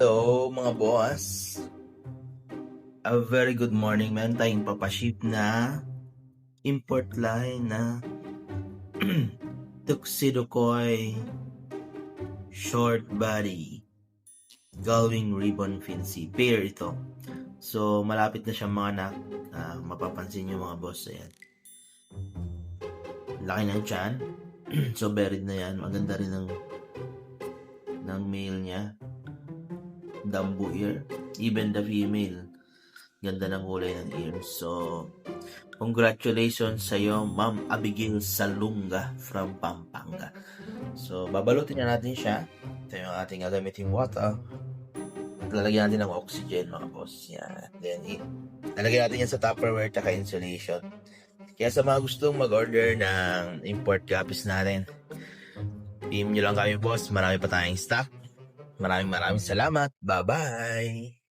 Hello mga boss. A very good morning. Meron tayong papaship na import line na Tuxedo Koi short body Galwing ribbon fancy pair ito. So malapit na siya mga anak. Mapapansin nyo mga boss. Ayan. Laki ng tiyan. So buried na yan. Maganda rin ng male niya. Dumbo ear. Even the female. Ganda ng kulay ng ears. So, congratulations sa iyo, Ma'am Abigail Salunga from Pampanga. So, babalutin na natin siya. Ito yung ating gagamiting water. At lalagyan natin ng oxygen, mga boss. Yan. Then, lalagyan natin yan sa Tupperware at insulation. Kaya sa mga gustong mag-order ng import copies natin, PM nyo lang kami, boss. Marami pa tayong stock. Maraming salamat. Bye-bye!